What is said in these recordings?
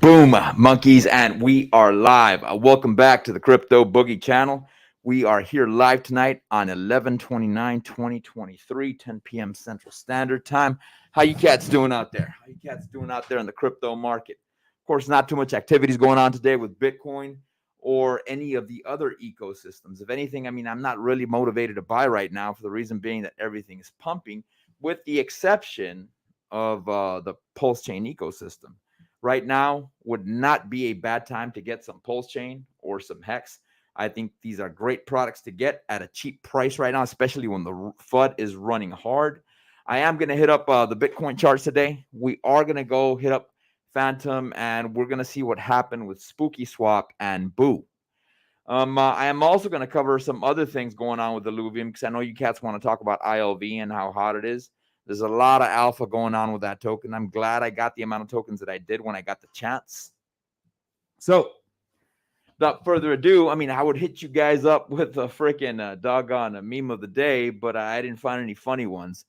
Boom, monkeys, and we are live. Welcome back to the Crypto Boogie channel. We are here live tonight on 11/29/2023, 10 p.m. Central Standard Time. How you cats doing out there? How you cats doing out there in the crypto market? Of course, not too much activities going on today with Bitcoin or any of the other ecosystems. If anything, I'm not really motivated to buy right now for the reason being that everything is pumping, with the exception of the Pulse Chain ecosystem. Right now would not be a bad time to get some Pulse Chain or some Hex. I think these are great products to get at a cheap price right now, especially when the FUD is running hard. I am going to hit up the Bitcoin charts today. We are going to go hit up Phantom, and we're going to see what happened with Spooky Swap and Boo. I am also going to cover some other things going on with the Illuvium because I know you cats want to talk about ILV and how hot it is. There's a lot of alpha going on with that token. I'm glad I got the amount of tokens that I did when I got the chance. So, without further ado, I would hit you guys up with a freaking doggone meme of the day, but I didn't find any funny ones.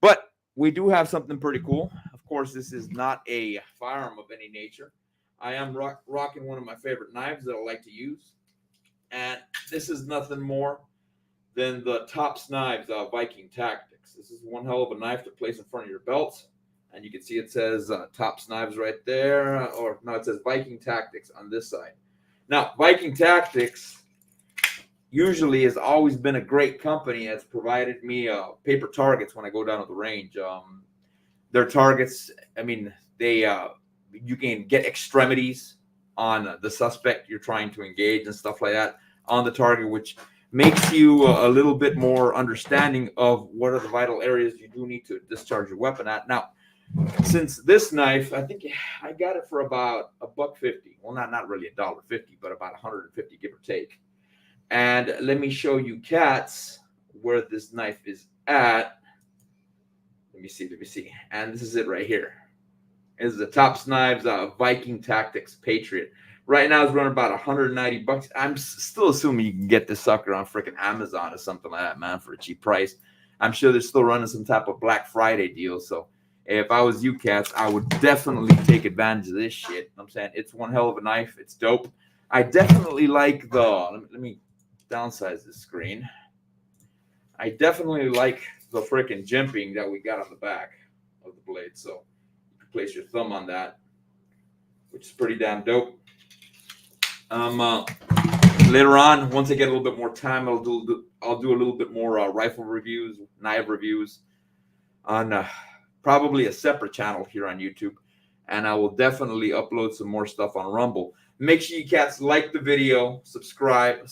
But we do have something pretty cool. Of course, this is not a firearm of any nature. I am rocking one of my favorite knives that I like to use. And this is nothing more than the Tops Knives Viking Tactics. This is one hell of a knife to place in front of your belts. And you can see it says Tops Knives right there. Or no, it says Viking Tactics on this side. Now, Viking Tactics usually has always been a great company. It's provided me paper targets when I go down to the range. Their targets, you can get extremities on the suspect you're trying to engage and stuff like that on the target, which makes you a little bit more understanding of what are the vital areas you do need to discharge your weapon at. Now, since this knife, I think I got it for about $1.50. Well, not really $1.50, but about 150, give or take. And let me show you cats where this knife is at. Let me see. And this is it right here. This is the Tops Knives Viking Tactics Patriot. Right now it's running about 190 bucks. I'm still assuming you can get this sucker on freaking Amazon or something like that, man, for a cheap price. I'm sure they're still running some type of Black Friday deal. So if I was you cats, I would definitely take advantage of this shit. I'm saying it's one hell of a knife. It's dope. I definitely like let me downsize this screen. I definitely like the freaking jimping that we got on the back of the blade. So you can place your thumb on that, which is pretty damn dope. Later on, once I get a little bit more time, I'll do a little bit more rifle reviews, knife reviews on probably a separate channel here on YouTube, and I will definitely upload some more stuff on Rumble. Make sure you cats like the video, subscribe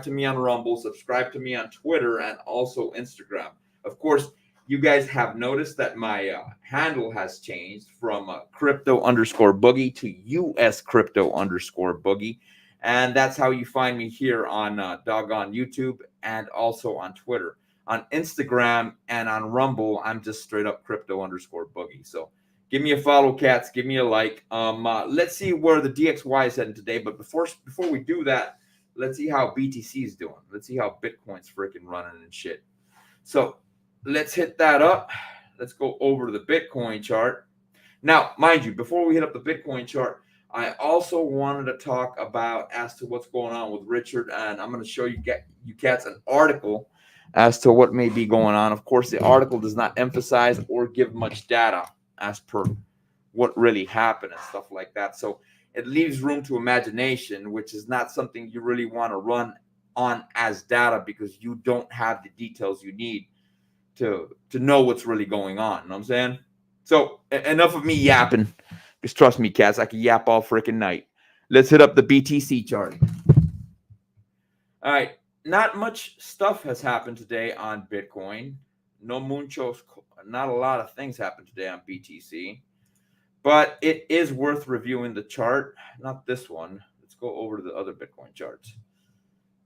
to me on Rumble, subscribe to me on Twitter, and also Instagram. Of course, you guys have noticed that my handle has changed from crypto_boogie to US crypto_boogie. And that's how you find me here on doggone YouTube and also on Twitter. On Instagram and on Rumble, I'm just straight up crypto_boogie. So give me a follow, cats. Give me a like. Let's see where the DXY is heading today. But before we do that, let's see how BTC is doing. Let's see how Bitcoin's freaking running and shit. So let's hit that up. Let's go over to the Bitcoin chart. Now, mind you, before we hit up the Bitcoin chart, I also wanted to talk about as to what's going on with Richard, and I'm going to show you cats an article as to what may be going on. Of course, the article does not emphasize or give much data as per what really happened and stuff like that. So it leaves room to imagination, which is not something you really want to run on as data because you don't have the details you need to know what's really going on. You know what I'm saying? So enough of me yapping. Just trust me, cats. I can yap all freaking night. Let's hit up the BTC chart. All right. Not much stuff has happened today on Bitcoin. Not a lot of things happened today on BTC. But it is worth reviewing the chart. Not this one. Let's go over to the other Bitcoin charts.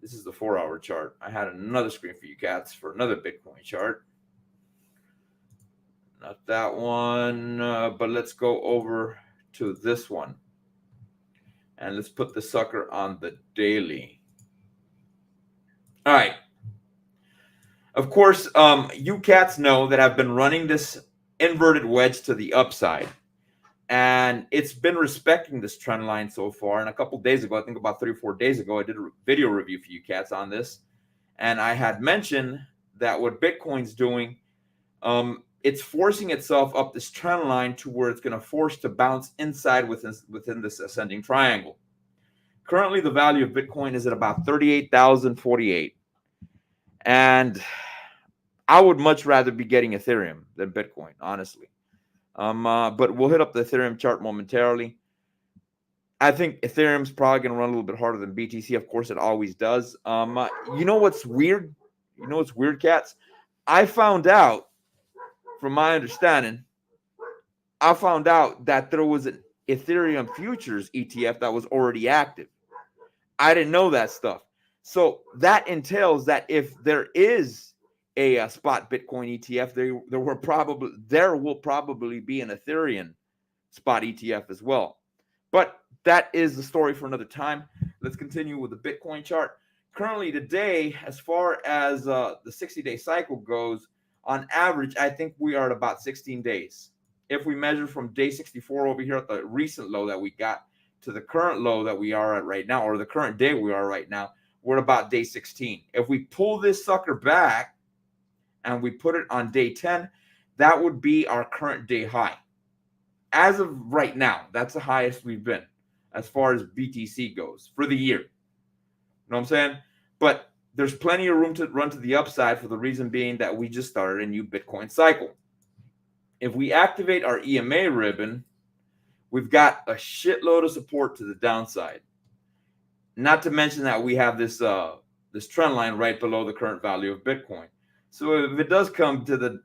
This is the 4-hour chart. I had another screen for you cats for another Bitcoin chart. Not that one, but let's go over to this one. And let's put the sucker on the daily. All right. Of course, you cats know that I've been running this inverted wedge to the upside. And it's been respecting this trend line so far. And a couple days ago, I think about 3 or 4 days ago, I did a video review for you cats on this. And I had mentioned that what Bitcoin's doing, it's forcing itself up this trend line to where it's going to force to bounce inside within this ascending triangle. Currently, the value of Bitcoin is at about 38,048. And I would much rather be getting Ethereum than Bitcoin, honestly. But we'll hit up the Ethereum chart momentarily. I think Ethereum's probably going to run a little bit harder than BTC. Of course, it always does. You know what's weird? You know what's weird, cats? I found out, from my understanding, I found out that there was an Ethereum futures ETF that was already active. I didn't know that stuff. So that entails that if there is a spot Bitcoin ETF, there will probably be an Ethereum spot ETF as well. But that is the story for another time. Let's continue with the Bitcoin chart. Currently today, as far as the 60-day cycle goes, on average, I think we are at about 16 days. If we measure from day 64 over here at the recent low that we got to the current low that we are at right now, or the current day we are right now, we're at about day 16. If we pull this sucker back and we put it on day 10, that would be our current day high. As of right now, that's the highest we've been as far as BTC goes for the year. You know what I'm saying? But there's plenty of room to run to the upside, for the reason being that we just started a new Bitcoin cycle. If we activate our EMA ribbon, we've got a shitload of support to the downside. Not to mention that we have this trend line right below the current value of Bitcoin. So if it does come to the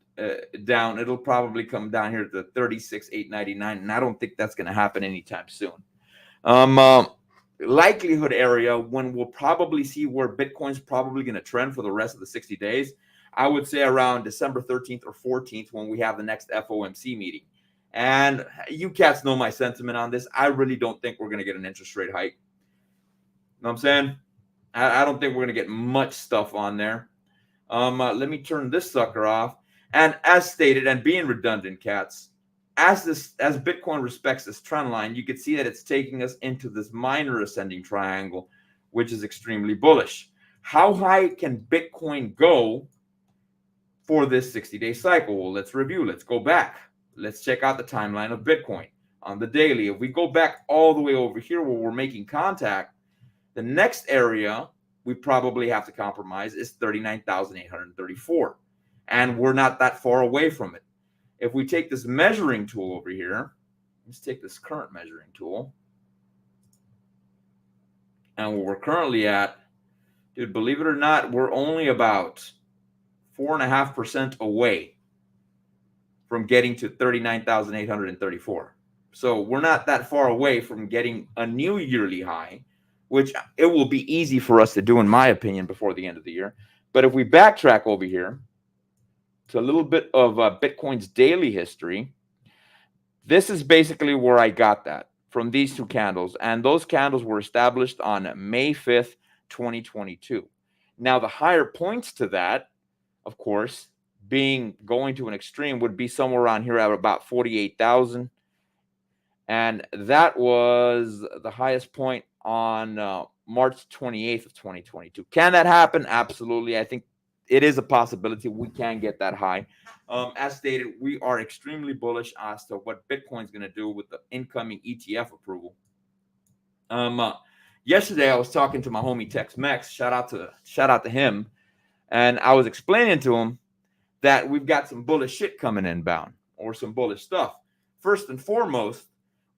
down, it'll probably come down here to 36,899, and I don't think that's going to happen anytime soon. Likelihood area when we'll probably see where Bitcoin's probably going to trend for the rest of the 60 days, I would say around December 13th or 14th, when we have the next FOMC meeting. And you cats know my sentiment on this. I really don't think we're going to get an interest rate hike. You know what I'm saying? I don't think we're going to get much stuff on there. Let me turn this sucker off. And as stated, and being redundant, cats, as Bitcoin respects this trend line, you can see that it's taking us into this minor ascending triangle, which is extremely bullish. How high can Bitcoin go for this 60-day cycle? Well, let's review. Let's go back. Let's check out the timeline of Bitcoin on the daily. If we go back all the way over here where we're making contact, the next area we probably have to compromise is 39,834. And we're not that far away from it. If we take this measuring tool over here, let's take this current measuring tool. And where we're currently at, dude, believe it or not, we're only about 4.5% away from getting to 39,834. So we're not that far away from getting a new yearly high, which it will be easy for us to do, in my opinion, before the end of the year. But if we backtrack over here to a little bit of Bitcoin's daily history, this is basically where I got that, from these two candles. And those candles were established on May 5th, 2022. Now, the higher points to that, of course, being going to an extreme, would be somewhere around here at about 48,000. And that was the highest point on March 28th of 2022. Can that happen? Absolutely. I think it is a possibility we can get that high. As stated, we are extremely bullish as to what Bitcoin's going to do with the incoming ETF approval. Yesterday, I was talking to my homie Tex-Mex. Shout out to him. And I was explaining to him that we've got some bullish shit coming inbound, or some bullish stuff. First and foremost,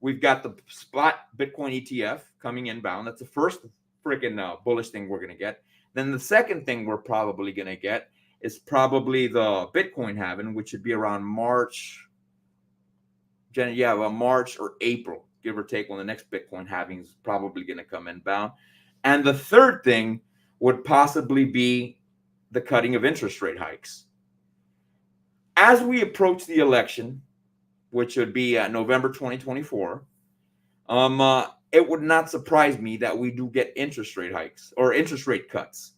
we've got the spot Bitcoin ETF coming inbound. That's the first freaking bullish thing we're going to get. Then the second thing we're probably going to get is probably the Bitcoin halving, which should be around March or April, give or take, when the next Bitcoin halving is probably going to come inbound. And the third thing would possibly be the cutting of interest rate hikes. As we approach the election, which would be November 2024, it would not surprise me that we do get interest rate hikes or interest rate cuts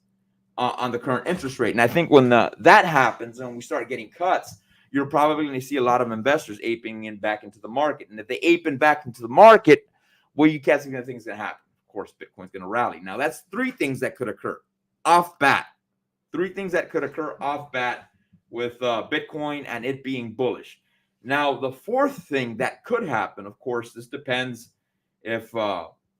on the current interest rate. And I think when that happens and we start getting cuts, you're probably going to see a lot of investors aping in back into the market. And if they ape in back into the market, well, you can't see the things that happen. Of course, Bitcoin's going to rally. Now, that's three things that could occur off bat. Three things that could occur off bat with Bitcoin and it being bullish. Now, the fourth thing that could happen, of course, this depends if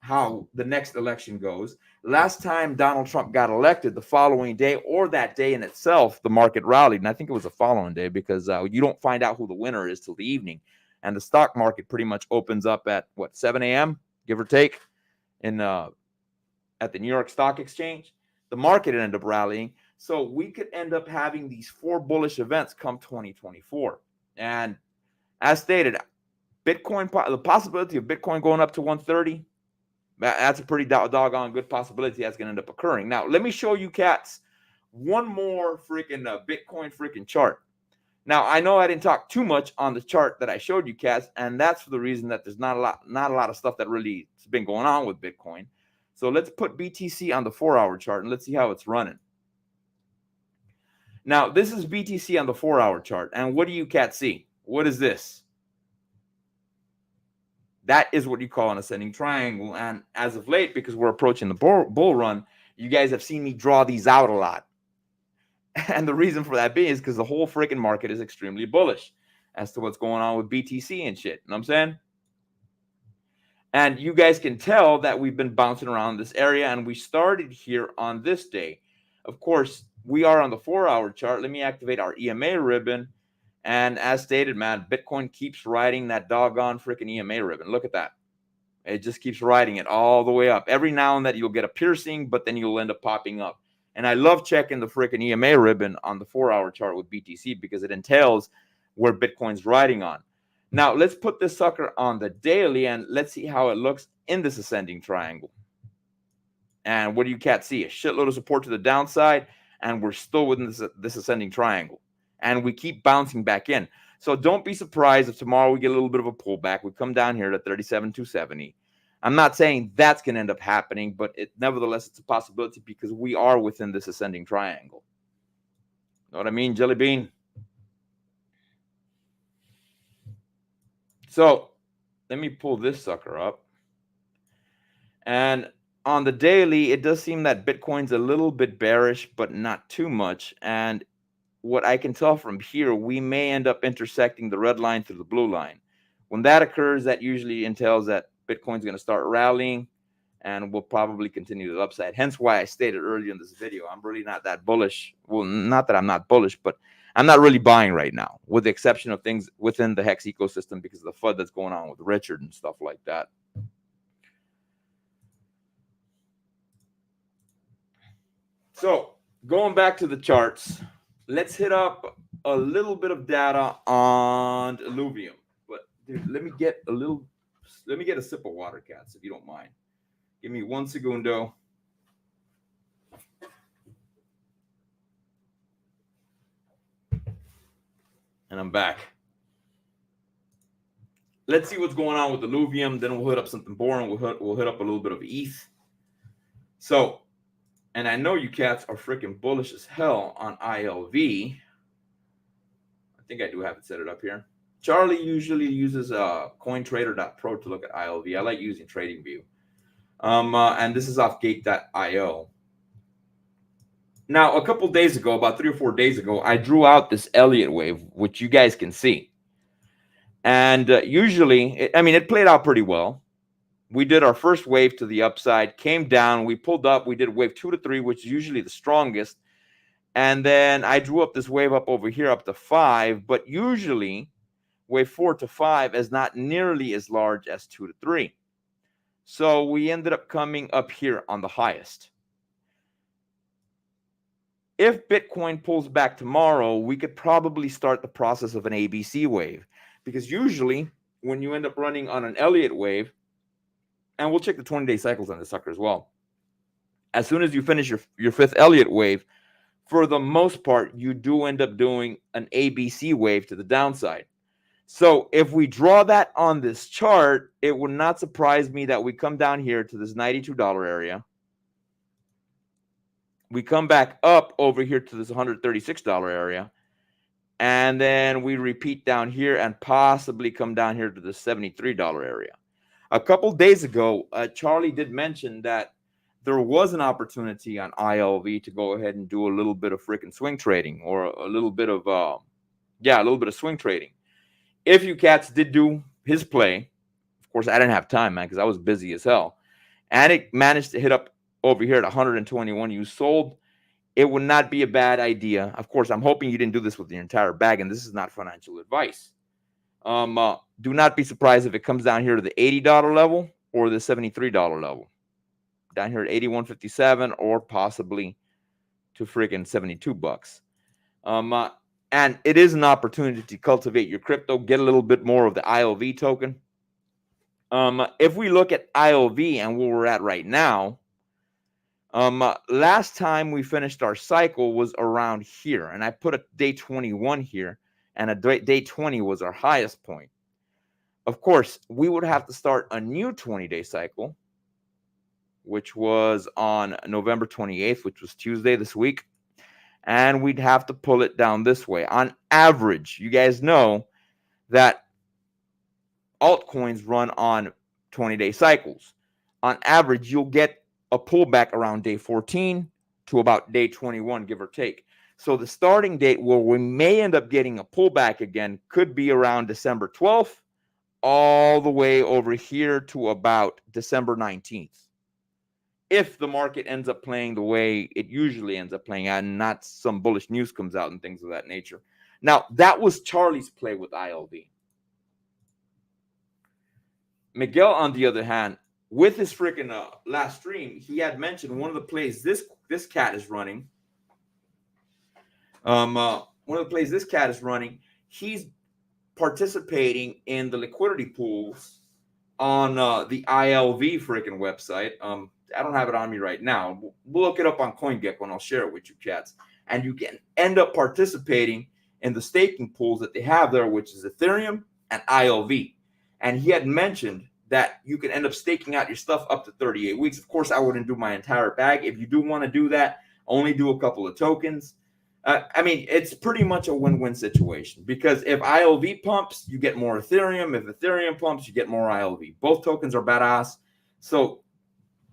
how the next election goes. Last time Donald Trump got elected, the following day or that day in itself, the market rallied. And I think it was the following day because you don't find out who the winner is till the evening. And the stock market pretty much opens up at, 7 a.m., give or take, in at the New York Stock Exchange. The market ended up rallying. So we could end up having these four bullish events come 2024. And as stated, Bitcoin, the possibility of Bitcoin going up to 130, that's a pretty doggone good possibility that's going to end up occurring. Now, let me show you cats one more freaking Bitcoin freaking chart. Now, I know I didn't talk too much on the chart that I showed you cats, and that's for the reason that there's not a lot of stuff that really has been going on with Bitcoin. So let's put BTC on the 4-hour chart and let's see how it's running. Now, this is BTC on the 4-hour chart, and what do you cats see? What is this? That is what you call an ascending triangle. And as of late, because we're approaching the bull run, you guys have seen me draw these out a lot. And the reason for that being is because the whole freaking market is extremely bullish as to what's going on with BTC and shit. You know what I'm saying? And you guys can tell that we've been bouncing around this area, and we started here on this day. Of course, we are on the 4-hour chart. Let me activate our EMA ribbon. And as stated, man, Bitcoin keeps riding that doggone freaking EMA ribbon. Look at that. It just keeps riding it all the way up. Every now and then you'll get a piercing, but then you'll end up popping up. And I love checking the freaking EMA ribbon on the 4-hour chart with BTC because it entails where Bitcoin's riding on. Now, let's put this sucker on the daily and let's see how it looks in this ascending triangle. And what do you cats see? A shitload of support to the downside, and we're still within this ascending triangle. And we keep bouncing back in. So don't be surprised if tomorrow we get a little bit of a pullback. We come down here to 37,270. I'm not saying that's going to end up happening, but nevertheless, it's a possibility because we are within this ascending triangle. Know what I mean, Jelly Bean? So let me pull this sucker up. And on the daily, it does seem that Bitcoin's a little bit bearish, but not too much. And what I can tell from here, we may end up intersecting the red line through the blue line. When that occurs, that usually entails that Bitcoin's going to start rallying and will probably continue the upside. Hence why I stated earlier in this video, I'm really not that bullish. Well, not that I'm not bullish, but I'm not really buying right now, with the exception of things within the Hex ecosystem because of the FUD that's going on with Richard and stuff like that. So going back to the charts, let's hit up a little bit of data on Illuvium. But dude, let me get a sip of water, cats, if you don't mind. Give me 1 segundo. And I'm back. Let's see what's going on with Illuvium. Then we'll hit up something boring. We'll hit up a little bit of ETH. So, and I know you cats are freaking bullish as hell on ILV. I think I do have it set it up here. Charlie usually uses cointrader.pro to look at ILV. I like using TradingView. And this is off gate.io. Now, a couple days ago, about 3 or 4 days ago, I drew out this Elliott wave, which you guys can see. And usually, it played out pretty well. We did our first wave to the upside, came down, we pulled up, we did wave 2 to 3, which is usually the strongest. And then I drew up this wave up over here up to 5, but usually wave 4 to 5 is not nearly as large as 2 to 3. So we ended up coming up here on the highest. If Bitcoin pulls back tomorrow, we could probably start the process of an ABC wave, because usually when you end up running on an Elliott wave, and we'll check the 20-day cycles on this sucker as well, as soon as you finish your fifth Elliott wave, for the most part, you do end up doing an ABC wave to the downside. So if we draw that on this chart, it would not surprise me that we come down here to this $92 area. We come back up over here to this $136 area. And then we repeat down here and possibly come down here to the $73 area. A couple days ago, Charlie did mention that there was an opportunity on ILV to go ahead and do a little bit of freaking swing trading, or a little bit of, a little bit of swing trading. If you cats did do his play, of course, I didn't have time, man, because I was busy as hell. And it managed to hit up over here at 121. You sold. It would not be a bad idea. Of course, I'm hoping you didn't do this with the entire bag, and this is not financial advice. Do not be surprised if it comes down here to the $80 level or the $73 level. Down here at 81.57 or possibly to freaking 72 bucks. And it is an opportunity to cultivate your crypto, get a little bit more of the ILV token. If we look at ILV and where we're at right now, last time we finished our cycle was around here, and I put a day 21 here, and a day 20 was our highest point. Of course, we would have to start a new 20-day cycle, which was on November 28th, which was Tuesday this week. And we'd have to pull it down this way. On average, you guys know that altcoins run on 20-day cycles. On average, you'll get a pullback around day 14 to about day 21, give or take. So the starting date where we may end up getting a pullback again could be around December 12th, all the way over here to about December 19th. If the market ends up playing the way it usually ends up playing, and not some bullish news comes out and things of that nature. Now, that was Charlie's play with ILV. Miguel, on the other hand, with his freaking last stream, he had mentioned one of the plays this cat is running. One of the plays this cat is running, he's participating in the liquidity pools on the ILV freaking website. I don't have it on me right now. We'll look it up on CoinGecko and I'll share it with you cats. And you can end up participating in the staking pools that they have there, which is Ethereum and ILV. And he had mentioned that you can end up staking out your stuff up to 38 weeks. Of course, I wouldn't do my entire bag. If you do want to do that, only do a couple of tokens. I mean, it's pretty much a win-win situation, because if ILV pumps, you get more Ethereum. If Ethereum pumps, you get more ILV. Both tokens are badass. So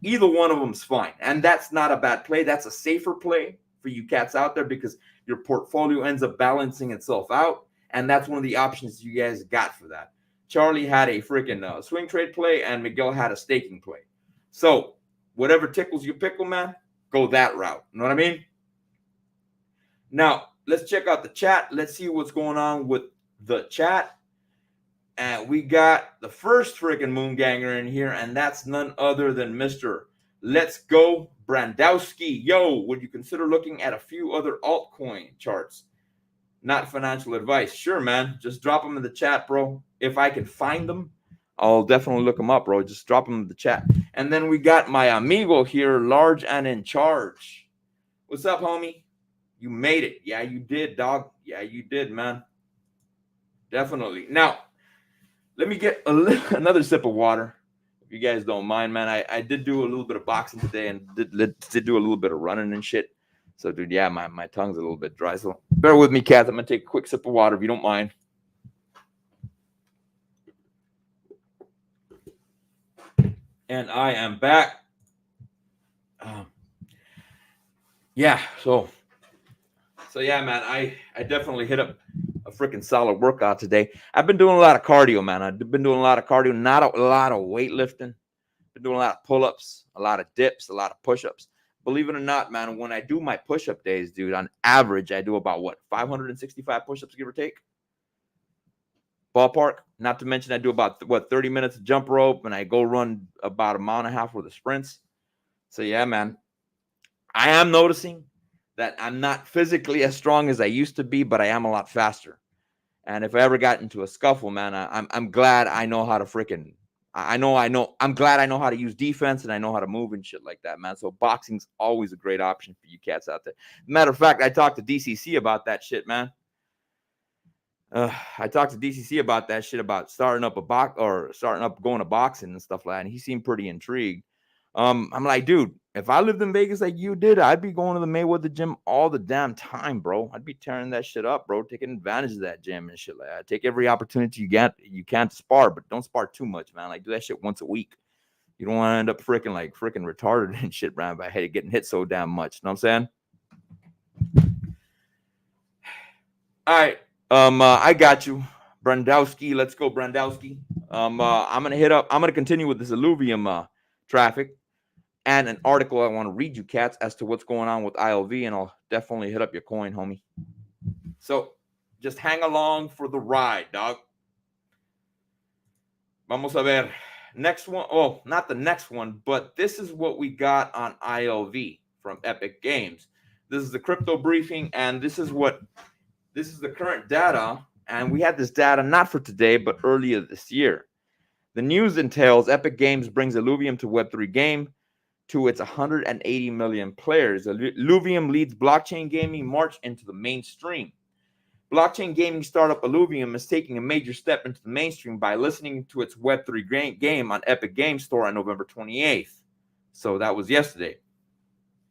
either one of them is fine. And that's not a bad play. That's a safer play for you cats out there, because your portfolio ends up balancing itself out. And that's one of the options you guys got for that. Charlie had a freaking swing trade play, and Miguel had a staking play. So whatever tickles your pickle, man, go that route. You know what I mean? Now, let's check out the chat. Let's see what's going on with the chat. And we got the first freaking Moonganger in here, and that's none other than Mr. Let's Go Brandowski. Yo, would you consider looking at a few other altcoin charts? Not financial advice. Sure, man. Just drop them in the chat, bro. If I can find them, I'll definitely look them up, bro. Just drop them in the chat. And then we got my amigo here, Large and in Charge. What's up, homie? You made it. Yeah, you did, dog. Yeah, you did, man. Definitely. Now, let me get another sip of water, if you guys don't mind, man. I did do a little bit of boxing today, and did do a little bit of running and shit. So, dude, yeah, my tongue's a little bit dry. So bear with me, cats. I'm going to take a quick sip of water if you don't mind. And I am back. Yeah, so yeah, man, I definitely hit up a freaking solid workout today. I've been doing a lot of cardio, man. I've been doing a lot of cardio, not a lot of weightlifting. Been doing a lot of pull-ups, a lot of dips, a lot of push-ups. Believe it or not, man, when I do my push-up days, dude, on average, I do about, 565 push-ups, give or take? Ballpark. Not to mention I do about, 30 minutes of jump rope, and I go run about a mile and a half worth of sprints. So, yeah, man, I am noticing that I'm not physically as strong as I used to be, but I am a lot faster. And if I ever got into a scuffle, man, I'm glad I know how to freaking I'm glad I know how to use defense, and I know how to move and shit like that, man. So boxing's always a great option for you cats out there. Matter of fact, I talked to DCC about that shit, man. I talked to DCC about that shit, about starting up going to boxing and stuff like that. And he seemed pretty intrigued. I'm like, dude, If I lived in Vegas like you did, I'd be going to the Mayweather gym all the damn time, bro. I'd be tearing that shit up, bro. Taking advantage of that gym and shit like that. Take every opportunity you can to spar, but don't spar too much, man. Like do that shit once a week. You don't want to end up freaking retarded and shit, man, by getting hit so damn much. You know what I'm saying? All right. I got you. Brandowski. Let's go, Brandowski. I'm gonna continue with this Illuvium traffic and an article I want to read you, cats, as to what's going on with ILV, and I'll definitely hit up your coin, homie. So just hang along for the ride, dog. Vamos a ver. Next one. Oh, not the next one, but this is what we got on ILV from Epic Games. This is the crypto briefing, and this is the current data. And we had this data not for today, but earlier this year. The news entails Epic Games brings Illuvium to Web3 game to its 180 million players. Illuvium leads blockchain gaming march into the mainstream. Blockchain gaming startup Illuvium is taking a major step into the mainstream by listening to its Web3 game on Epic Games Store on November 28th. So that was yesterday.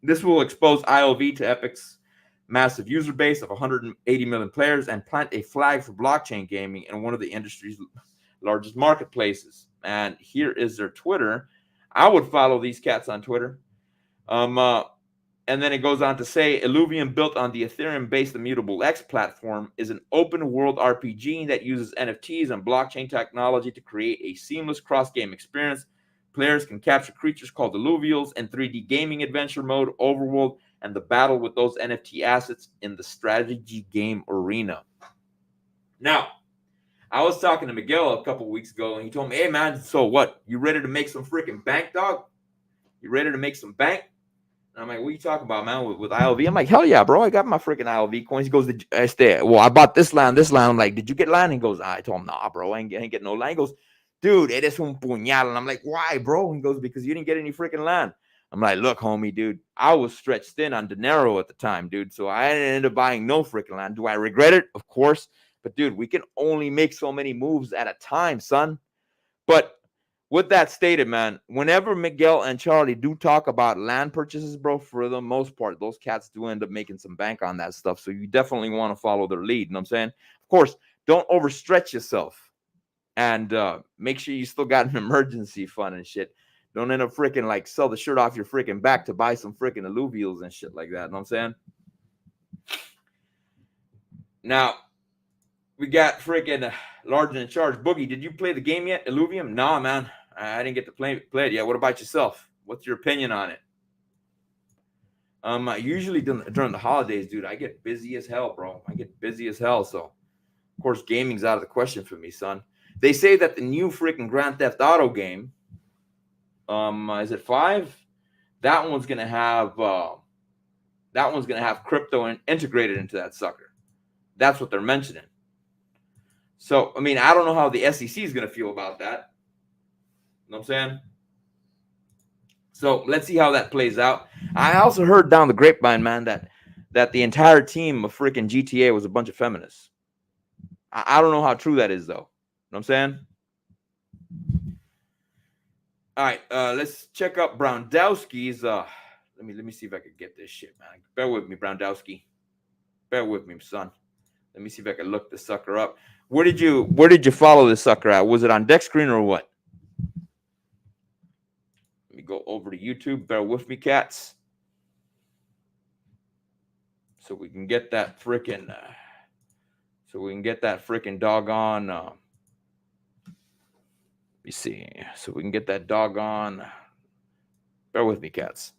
This will expose ILV to Epic's massive user base of 180 million players and plant a flag for blockchain gaming in one of the industry's largest marketplaces. And here is their Twitter. I would follow these cats on Twitter. And then it goes on to say, Illuvium, built on the Ethereum-based Immutable X platform, is an open-world RPG that uses NFTs and blockchain technology to create a seamless cross-game experience. Players can capture creatures called Illuvials in 3D gaming adventure mode, overworld, and the battle with those NFT assets in the strategy game arena. Now, I was talking to Miguel a couple weeks ago, and he told me, hey, man, so what? You ready to make some freaking bank, dog? You ready to make some bank? And I'm like, what are you talking about, man, with ILV? I'm like, hell yeah, bro. I got my freaking ILV coins. He goes, well, I bought this land. I'm like, did you get land? He goes, I told him, nah, bro, I ain't getting no land. He goes, dude, eres un puñal. And I'm like, why, bro? He goes, because you didn't get any freaking land. I'm like, look, homie, dude, I was stretched thin on dinero at the time, dude. So I ended up buying no freaking land. Do I regret it? Of course. But, dude, we can only make so many moves at a time, son. But with that stated, man, whenever Miguel and Charlie do talk about land purchases, bro, for the most part, those cats do end up making some bank on that stuff. So you definitely want to follow their lead. You know what I'm saying? Of course, don't overstretch yourself. And make sure you still got an emergency fund and shit. Don't end up freaking like sell the shirt off your freaking back to buy some freaking alluvials and shit like that. You know what I'm saying? Now, we got freaking Large in Charge. Boogie, did you play the game yet? Illuvium? Nah, man. I didn't get to play it yet. What about yourself? What's your opinion on it? Usually during the holidays, dude, I get busy as hell, bro. I get busy as hell. So, of course, gaming's out of the question for me, son. They say that the new freaking Grand Theft Auto game, is it 5? That one's gonna have crypto integrated into that sucker. That's what they're mentioning. So, I mean, I don't know how the SEC is going to feel about that. You know what I'm saying? So, let's see how that plays out. I also heard down the grapevine, man, that the entire team of freaking GTA was a bunch of feminists. I don't know how true that is, though. You know what I'm saying? All right, let's check up Brownowski's. Let me see if I can get this shit, man. Bear with me, Brownowski. Bear with me, son. Let me see if I can look this sucker up. Where did you follow this sucker at? Was it on Deck Screen or what? Let me go over to YouTube. Bear with me, cats. So we can get that freaking doggone. Let me see. So we can get that doggone. Bear with me, cats.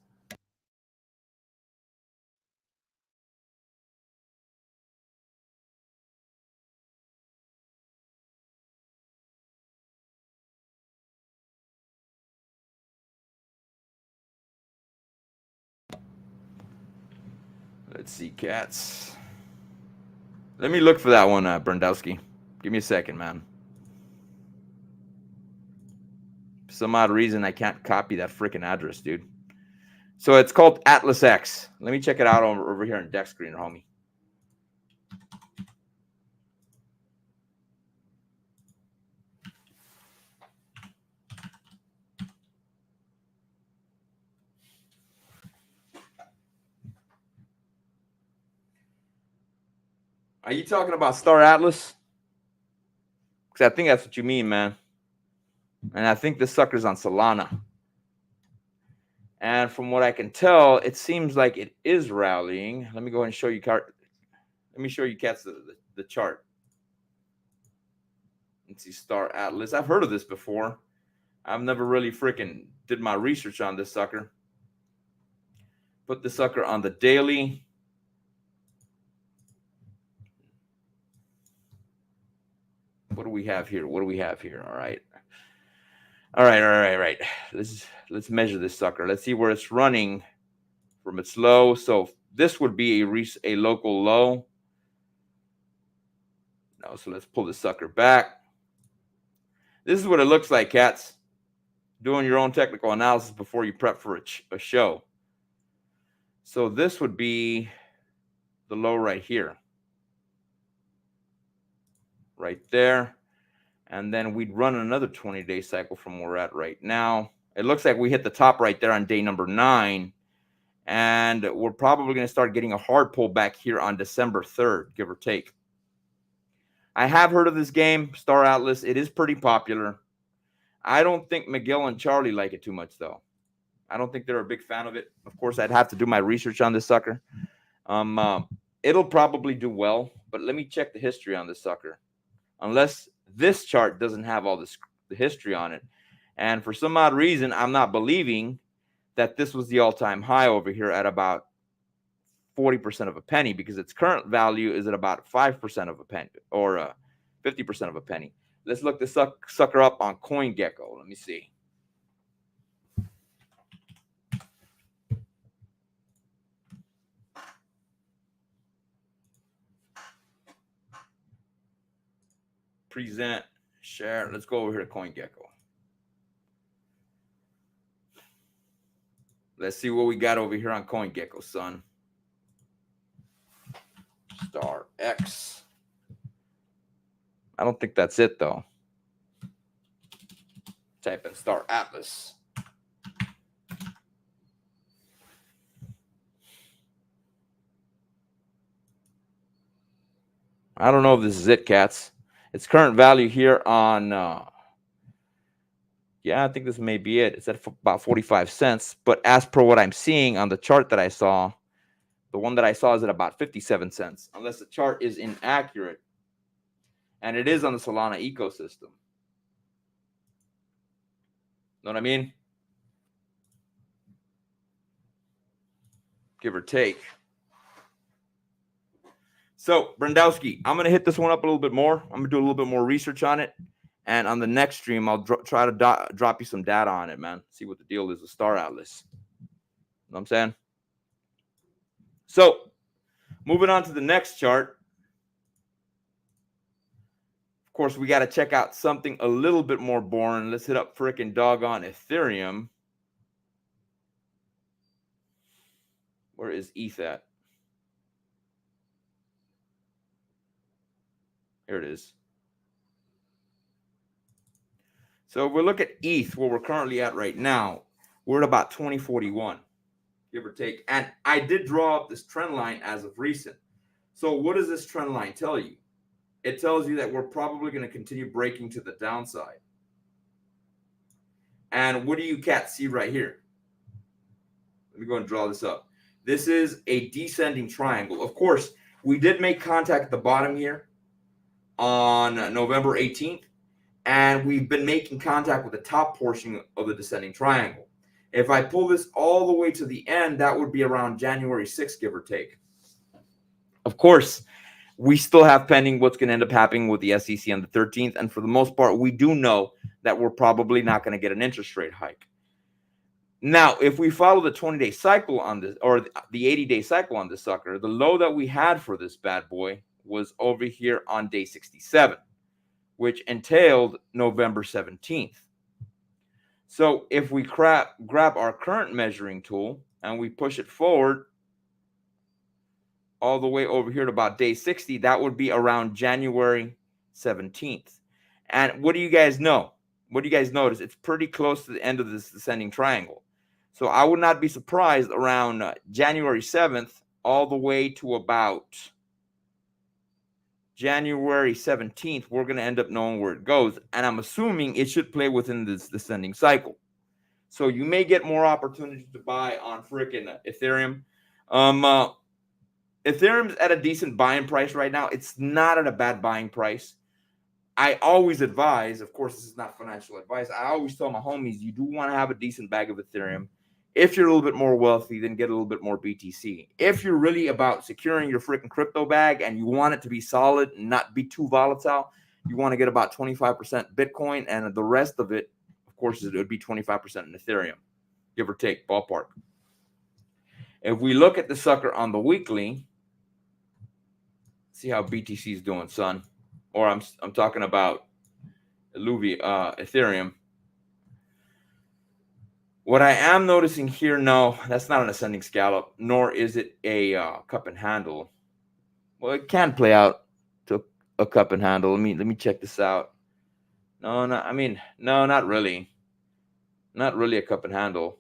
Let's see, cats. Let me look for that one, Brandowski. Give me a second, man. For some odd reason, I can't copy that freaking address, dude. So it's called Atlas X. Let me check it out over here on Deck Screen, homie. Are you talking about Star Atlas? Because I think that's what you mean, man. And I think this sucker's on Solana. And from what I can tell, it seems like it is rallying. Let me go ahead and show you Let me show you cats the chart. Let's see, Star Atlas. I've heard of this before. I've never really freaking did my research on this sucker. Put the sucker on the daily. What do we have here? What do we have here? All right. All right. Let's measure this sucker. Let's see where it's running from its low. So this would be a local low. No, so let's pull the sucker back. This is what it looks like, cats. Doing your own technical analysis before you prep for a show. So this would be the low right here. Right there. And then we'd run another 20-day cycle from where we're at right now. It looks like we hit the top right there on day number 9. And we're probably going to start getting a hard pullback here on December 3rd, give or take. I have heard of this game, Star Atlas. It is pretty popular. I don't think Miguel and Charlie like it too much, though. I don't think they're a big fan of it. Of course, I'd have to do my research on this sucker. It'll probably do well, but let me check the history on this sucker. Unless this chart doesn't have all the history on it. And for some odd reason, I'm not believing that this was the all-time high over here at about 40% of a penny, because its current value is at about 5% of a penny, or 50% of a penny. Let's look this sucker up on CoinGecko. Let me see. Present, share. Let's go over here to CoinGecko. Let's see what we got over here on CoinGecko, son. Star X. I don't think that's it, though. Type in Star Atlas. I don't know if this is it, cats. Its current value here on, yeah, I think this may be it. It's at about 45 cents. But as per what I'm seeing on the chart that I saw, the one that I saw is at about 57 cents, unless the chart is inaccurate. And it is on the Solana ecosystem. Know what I mean? Give or take. So, Brandowski, I'm going to hit this one up a little bit more. I'm going to do a little bit more research on it. And on the next stream, I'll try to drop you some data on it, man. See what the deal is with Star Atlas. You know what I'm saying? So, moving on to the next chart. Of course, we got to check out something a little bit more boring. Let's hit up frickin' doggone Ethereum. Where is ETH at? Here it is. So if we look at ETH, where we're currently at right now, we're at about 2041, give or take. And I did draw up this trend line as of recent. So what does this trend line tell you? It tells you that we're probably going to continue breaking to the downside. And what do you cats see right here? Let me go and draw this up. This is a descending triangle. Of course, we did make contact at the bottom here on November 18th. And we've been making contact with the top portion of the descending triangle. If I pull this all the way to the end, that would be around January 6th, give or take. Of course, we still have pending what's going to end up happening with the SEC on the 13th. And for the most part, we do know that we're probably not going to get an interest rate hike. Now, if we follow the 20-day cycle on this, or the 80-day cycle on this sucker, the low that we had for this bad boy was over here on day 67. Which entailed November 17th. So if we grab our current measuring tool and we push it forward all the way over here to about day 60, that would be around January 17th. And what do you guys know? What do you guys notice? It's pretty close to the end of this descending triangle. So I would not be surprised around January 7th all the way to about January 17th, we're going to end up knowing where it goes. And I'm assuming it should play within this descending cycle. So you may get more opportunities to buy on freaking Ethereum. Ethereum's at a decent buying price right now. It's not at a bad buying price. I always advise, of course, this is not financial advice. I always tell my homies, you do want to have a decent bag of Ethereum. If you're a little bit more wealthy, then get a little bit more BTC. If you're really about securing your freaking crypto bag and you want it to be solid and not be too volatile, you want to get about 25% Bitcoin, and the rest of it, of course, it would be 25% in Ethereum, give or take, ballpark. If we look at the sucker on the weekly, see how BTC is doing, son. Or I'm talking about Ethereum. What I am noticing here, no, that's not an ascending scallop, nor is it a cup and handle. Well, it can play out to a cup and handle. Let me check this out. No, not really. Not really a cup and handle.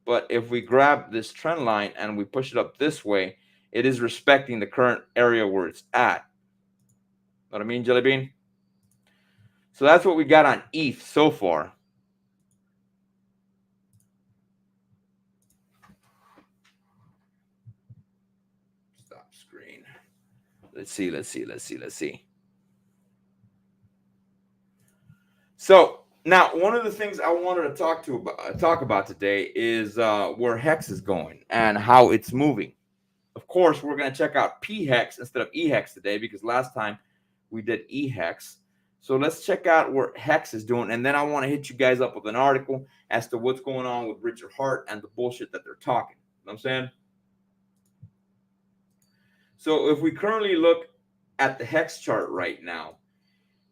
But if we grab this trend line and we push it up this way, it is respecting the current area where it's at. Know what I mean, Jelly Bean? So that's what we got on ETH so far. Stop screen. Let's see. So now, one of the things I wanted to talk about today is where Hex is going and how it's moving. Of course, we're going to check out PHEX instead of EHEX today because last time we did EHEX. So let's check out where Hex is doing, and then I want to hit you guys up with an article as to what's going on with Richard Heart and the bullshit that they're talking. You know what I'm saying? So if we currently look at the Hex chart right now,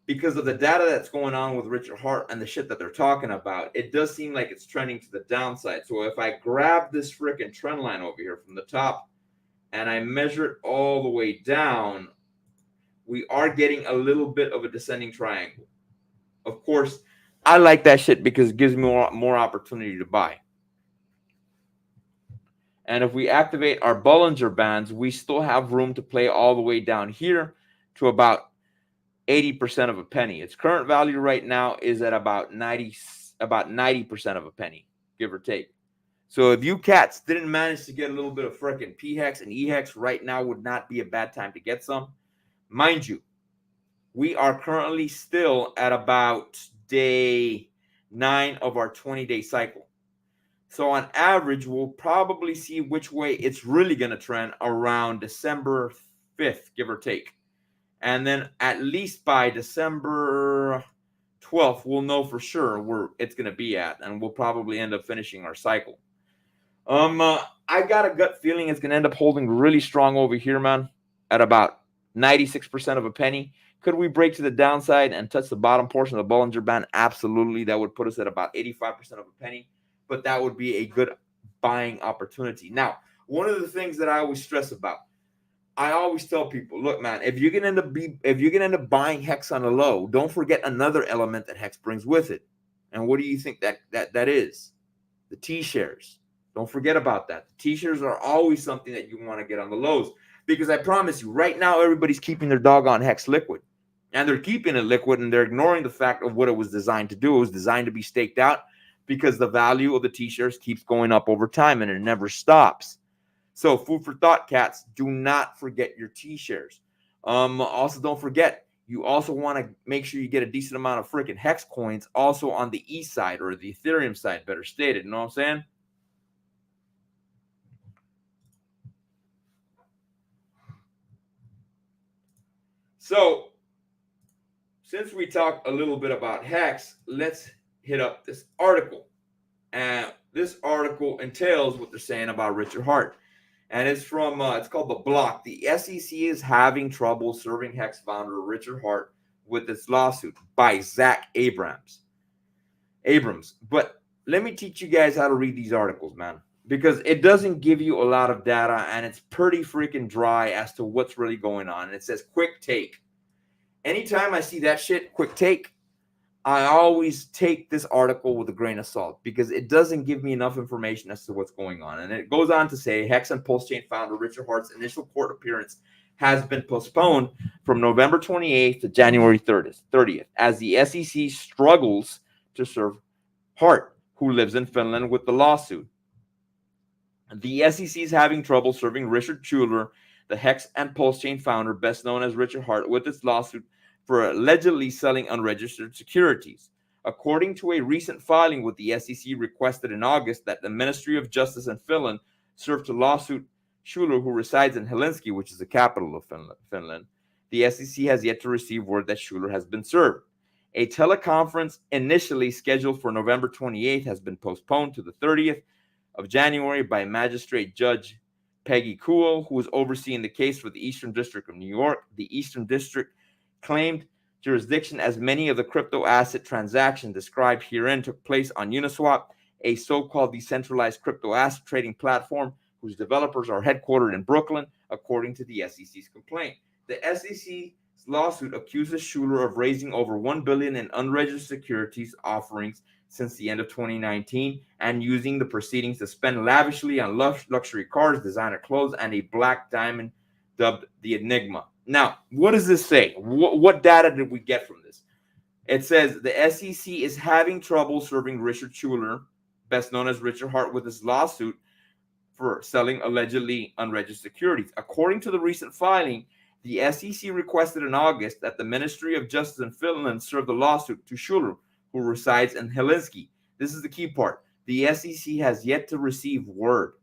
because of the data that's going on with Richard Heart and the shit that they're talking about, it does seem like it's trending to the downside. So if I grab this freaking trend line over here from the top and I measure it all the way down, we are getting a little bit of a descending triangle. Of course, I like that shit because it gives me more opportunity to buy. And if we activate our Bollinger Bands, we still have room to play all the way down here to about 80% of a penny. Its current value right now is at about 90% of a penny, give or take. So if you cats didn't manage to get a little bit of freaking PHEX and EHEX, right now would not be a bad time to get some. Mind you, we are currently still at about day 9 of our 20-day cycle. So on average, we'll probably see which way it's really going to trend around December 5th, give or take. And then at least by December 12th, we'll know for sure where it's going to be at. And we'll probably end up finishing our cycle. I got a gut feeling it's going to end up holding really strong over here, man, at about 96% of a penny. Could we break to the downside and touch the bottom portion of the Bollinger Band? Absolutely. That would put us at about 85% of a penny. But that would be a good buying opportunity. Now, one of the things that I always stress about, I always tell people, look, man, if you're gonna end up buying Hex on the low, don't forget another element that Hex brings with it. And what do you think that is? The T-shares. Don't forget about that. The T-shares are always something that you want to get on the lows, because I promise you, right now everybody's keeping their doggone Hex liquid, and they're keeping it liquid, and they're ignoring the fact of what it was designed to do. It was designed to be staked out, because the value of the T-shares keeps going up over time and it never stops. So food for thought, cats. Do not forget your T-shares. Also, don't forget, you also want to make sure you get a decent amount of freaking Hex coins also on the E side, or the Ethereum side, better stated. You know what I'm saying? So since we talked a little bit about Hex, let's hit up this article. And this article entails what they're saying about Richard Heart. And it's from, it's called The Block. The SEC is having trouble serving Hex founder Richard Heart with this lawsuit by Zach Abrams. But let me teach you guys how to read these articles, man, because it doesn't give you a lot of data, and it's pretty freaking dry as to what's really going on. And it says quick take. Anytime I see that shit, quick take, I always take this article with a grain of salt, because it doesn't give me enough information as to what's going on. And it goes on to say, Hex and Pulse Chain founder Richard Hart's initial court appearance has been postponed from November 28th to January 30th as the SEC struggles to serve Hart, who lives in Finland, with the lawsuit. The SEC is having trouble serving Richard Schuler, the Hex and Pulse Chain founder, best known as Richard Hart, with its lawsuit for allegedly selling unregistered securities. According to a recent filing with the SEC requested in August that the Ministry of Justice in Finland serve to lawsuit Schuler, who resides in Helsinki, which is the capital of Finland. The SEC has yet to receive word that Schuler has been served. A teleconference initially scheduled for November 28th has been postponed to the 30th of January by Magistrate Judge Peggy Kuhl, who is overseeing the case for the Eastern District of New York. The Eastern District claimed jurisdiction as many of the crypto asset transactions described herein took place on Uniswap, a so-called decentralized crypto asset trading platform whose developers are headquartered in Brooklyn, according to the SEC's complaint. The SEC's lawsuit accuses Schuler of raising over $1 billion in unregistered securities offerings since the end of 2019 and using the proceedings to spend lavishly on luxury cars, designer clothes, and a black diamond dubbed the Enigma. Now, what does this say? What data did we get from this? It says the SEC is having trouble serving Richard Schuler, best known as Richard Hart, with his lawsuit for selling allegedly unregistered securities. According to the recent filing, the SEC requested in August that the Ministry of Justice in Finland serve the lawsuit to Schuler, who resides in Helsinki. This is the key part. The SEC has yet to receive word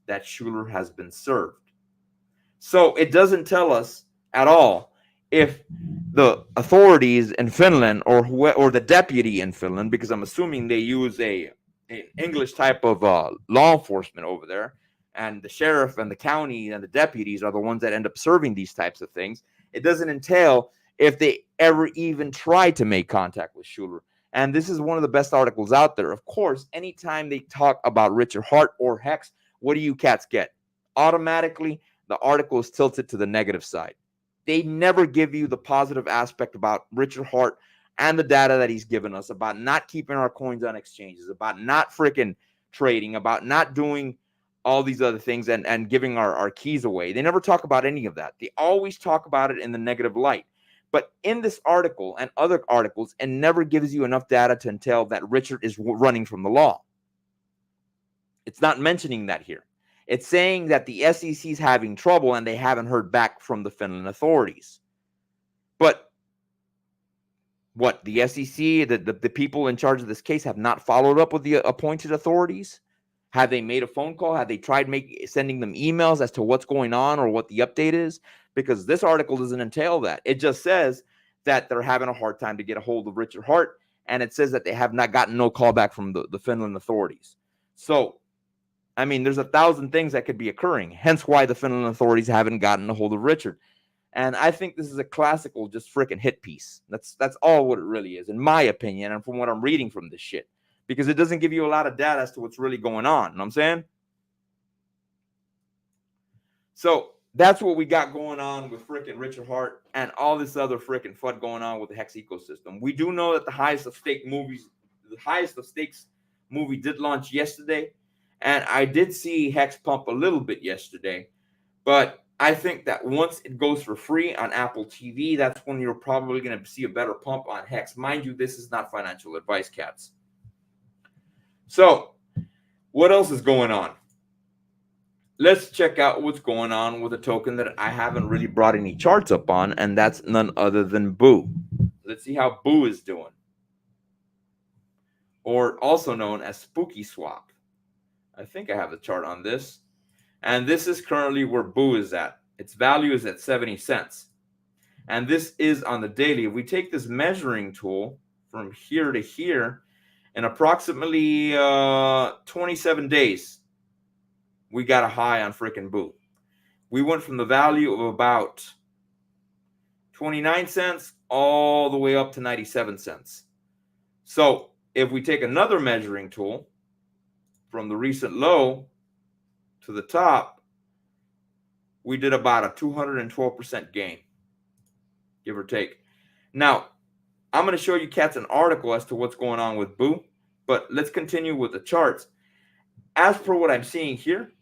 that Schuler has been served. So it doesn't tell us at all if the authorities in Finland or the deputy in Finland, because I'm assuming they use an English type of law enforcement over there, and the sheriff and the county and the deputies are the ones that end up serving these types of things. It doesn't entail if they ever even try to make contact with Schuler. And this is one of the best articles out there. Of course, anytime they talk about Richard Hart or Hex, what do you cats get? Automatically, the article is tilted to the negative side. They never give you the positive aspect about Richard Hart and the data that he's given us about not keeping our coins on exchanges, about not freaking trading, about not doing all these other things and giving our keys away. They never talk about any of that. They always talk about it in the negative light. But in this article and other articles, it never gives you enough data to entail that Richard is running from the law. It's not mentioning that here. It's saying that the SEC is having trouble and they haven't heard back from the Finland authorities. But what, the SEC, the people in charge of this case have not followed up with the appointed authorities? Have they made a phone call? Have they tried sending them emails as to what's going on or what the update is? Because this article doesn't entail that. It just says that they're having a hard time to get a hold of Richard Hart, and it says that they have not gotten no call back from the Finland authorities. So, I mean, there's 1,000 things that could be occurring, hence why the Finland authorities haven't gotten a hold of Richard. And I think this is a classical just freaking hit piece. That's all what it really is, in my opinion, and from what I'm reading from this shit. Because it doesn't give you a lot of data as to what's really going on. You know what I'm saying? So that's what we got going on with freaking Richard Hart and all this other freaking FUD going on with the Hex ecosystem. We do know that the highest of stakes movie did launch yesterday. And I did see Hex pump a little bit yesterday. But I think that once it goes for free on Apple TV, that's when you're probably going to see a better pump on Hex. Mind you, this is not financial advice, cats. So, what else is going on? Let's check out what's going on with a token that I haven't really brought any charts up on, and that's none other than Boo. Let's see how Boo is doing. Or also known as Spooky Swap. I think I have the chart on this. And this is currently where Boo is at. Its value is at 70 cents. And this is on the daily. If we take this measuring tool from here to here, in approximately 27 days, we got a high on freaking Boo. We went from the value of about 29 cents all the way up to 97 cents. So if we take another measuring tool from the recent low to the top, we did about a 212% gain, give or take. Now, I'm going to show you cats an article as to what's going on with Boo, but let's continue with the charts. As per what I'm seeing here,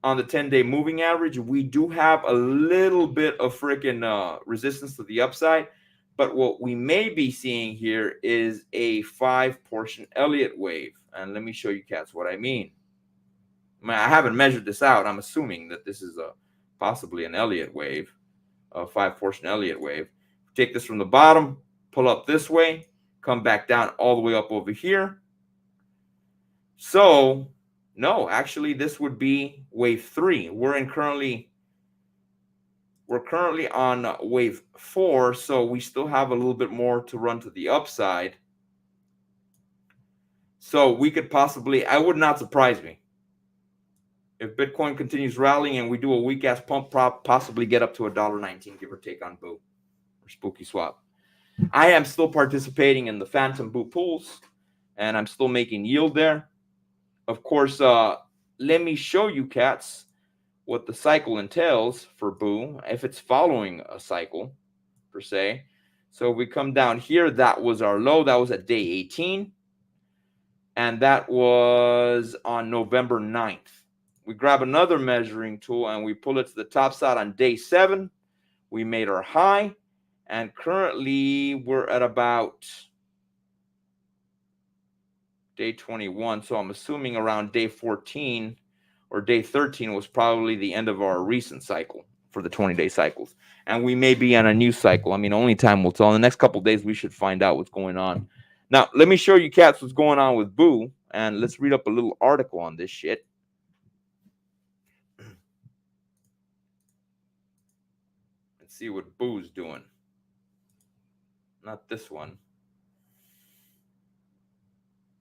on the 10-day moving average, we do have a little bit of freaking resistance to the upside. But what we may be seeing here is a 5-portion Elliott wave. And let me show you cats what I mean. I haven't measured this out. I'm assuming that this is possibly an Elliott wave, a 5-portion Elliott wave. Take this from the bottom, pull up this way, come back down all the way up over here. So, no, actually, this would be wave 3. We're currently on wave 4, so we still have a little bit more to run to the upside. So we could possibly, I would not surprise me if Bitcoin continues rallying and we do a weak ass pump, possibly get up to $1.19, give or take, on Boo or Spooky Swap. I am still participating in the Phantom Boo pools, and I'm still making yield there. Of course, let me show you cats what the cycle entails for Boo, if it's following a cycle per se. So we come down here, that was our low, that was at day 18, and that was on November 9th. We grab another measuring tool and we pull it to the top side on day 7. We made our high, and currently we're at about day 21. So I'm assuming around day 14 or day 13 was probably the end of our recent cycle for the 20-day cycles. And we may be on a new cycle. I mean, only time will tell. In the next couple of days, we should find out what's going on. Now, let me show you cats what's going on with Boo, and let's read up a little article on this shit. Let's see what Boo's doing. Not this one.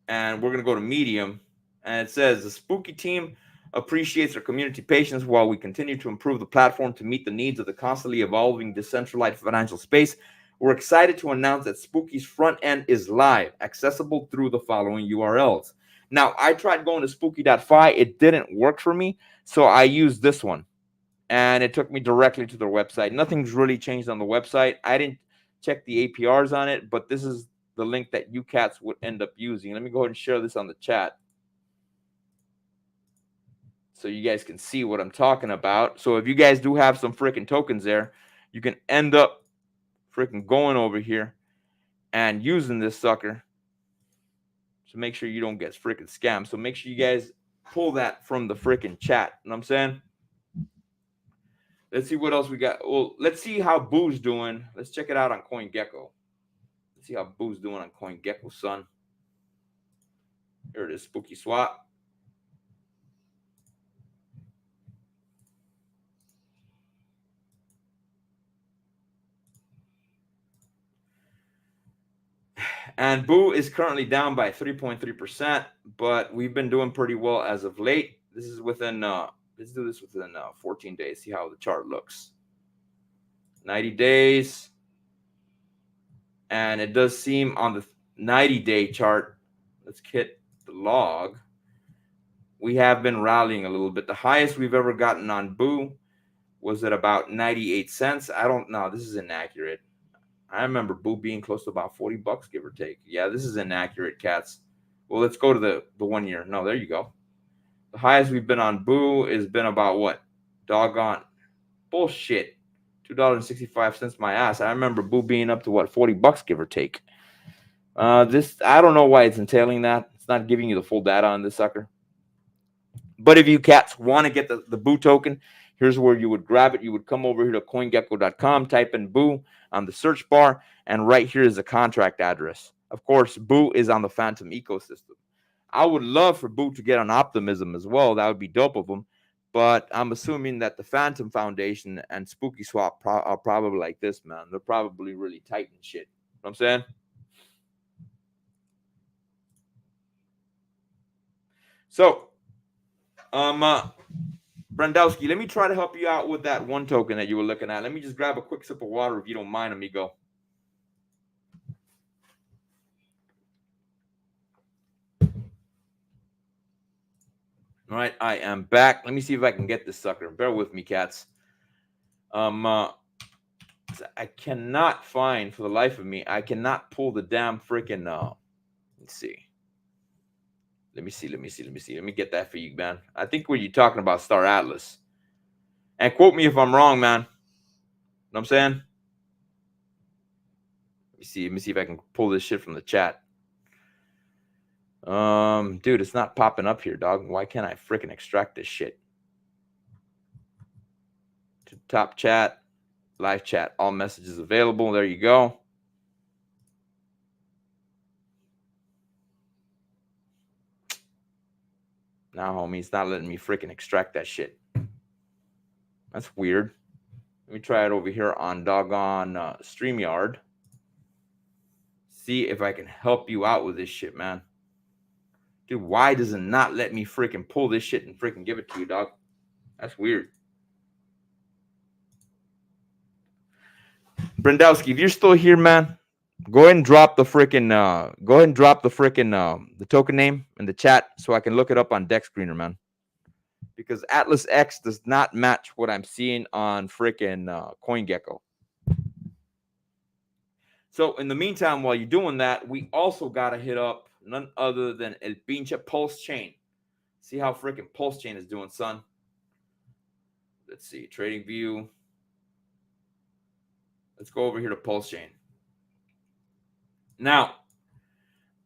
And we're going to go to Medium, and it says the Spooky team appreciates our community patience while we continue to improve the platform to meet the needs of the constantly evolving decentralized financial space. We're excited to announce that Spooky's front end is live, accessible through the following URLs. Now, I tried going to spooky.fi. It didn't work for me, so I used this one, and it took me directly to their website. Nothing's really changed on the website. I didn't check the APRs on it, but this is the link that you cats would end up using. Let me go ahead and share this on the chat so you guys can see what I'm talking about. So if you guys do have some freaking tokens there, you can end up freaking going over here and using this sucker. So make sure you don't get freaking scammed. So make sure you guys pull that from the freaking chat. You know what I'm saying? Let's see what else we got. Well, let's see how Boo's doing. Let's check it out on CoinGecko. Let's see how Boo's doing on CoinGecko, son. Here it is, Spooky Swap. And Boo is currently down by 3.3%, but we've been doing pretty well as of late. This is within, let's do this within 14 days, see how the chart looks. 90 days. And it does seem on the 90-day chart, let's hit the log, we have been rallying a little bit. The highest we've ever gotten on Boo was at about 98 cents. I don't know. This is inaccurate. I remember Boo being close to about $40, give or take. Yeah, this is inaccurate, cats. Well, let's go to the 1 year. No, there you go. The highest we've been on Boo has been about what? Doggone bullshit. $2.65 my ass. I remember Boo being up to what? $40, give or take. This, I don't know why it's entailing that. It's not giving you the full data on this sucker. But if you cats want to get the Boo token, here's where you would grab it. You would come over here to CoinGecko.com, type in Boo on the search bar, and right here is the contract address. Of course, Boo is on the Phantom ecosystem. I would love for Boo to get on Optimism as well. That would be dope of them. But I'm assuming that the Phantom Foundation and Spooky Swap are probably like this, man. They're probably really tight and shit. You know what I'm saying? So, Brandowski, let me try to help you out with that one token that you were looking at. Let me just grab a quick sip of water if you don't mind, amigo. All right, I am back. Let me see if I can get this sucker. Bear with me, cats. I cannot find, for the life of me, I cannot pull the damn freaking, let's see. Let me see. Let me get that for you, man. I think when you're talking about Star Atlas. And quote me if I'm wrong, man. You know what I'm saying? Let me see if I can pull this shit from the chat. Dude, it's not popping up here, dog. Why can't I freaking extract this shit? To top chat, live chat, all messages available. There you go. Now, homie, it's not letting me freaking extract that shit. That's weird. Let me try it over here on doggone StreamYard. See if I can help you out with this shit, man. Dude, why does it not let me freaking pull this shit and freaking give it to you, dog? That's weird. Brendowski, if you're still here, man, go ahead and drop the freaking the token name in the chat so I can look it up on Dex Screener, man. Because Atlas X does not match what I'm seeing on freaking CoinGecko. So in the meantime, while you're doing that, we also got to hit up none other than El Pinche Pulse Chain. See how freaking Pulse Chain is doing, son. Let's see. Trading View. Let's go over here to Pulse Chain. Now,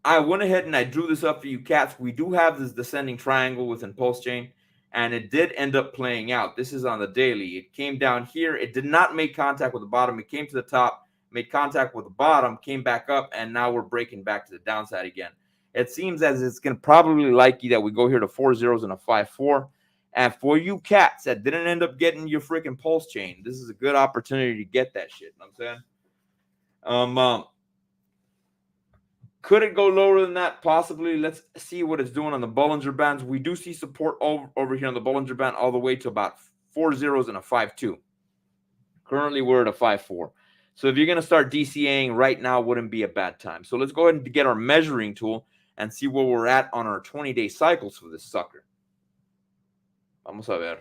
I went ahead and I drew this up for you cats. We do have this descending triangle within Pulse Chain, and it did end up playing out. This is on the daily. It came down here. It did not make contact with the bottom. It came to the top, made contact with the bottom, came back up, and now we're breaking back to the downside again. It seems as it's going to probably likely that we go here to 4 zeros and a 5-4. And for you cats that didn't end up getting your freaking Pulse Chain, this is a good opportunity to get that shit. You know what I'm saying? Could it go lower than that? Possibly. Let's see what it's doing on the Bollinger Bands. We do see support over here on the Bollinger Band all the way to about 4 zeros and a 5-2. Currently, we're at a 5-4. So if you're going to start DCAing right now, wouldn't be a bad time. So let's go ahead and get our measuring tool and see where we're at on our 20-day cycles for this sucker. Vamos a ver.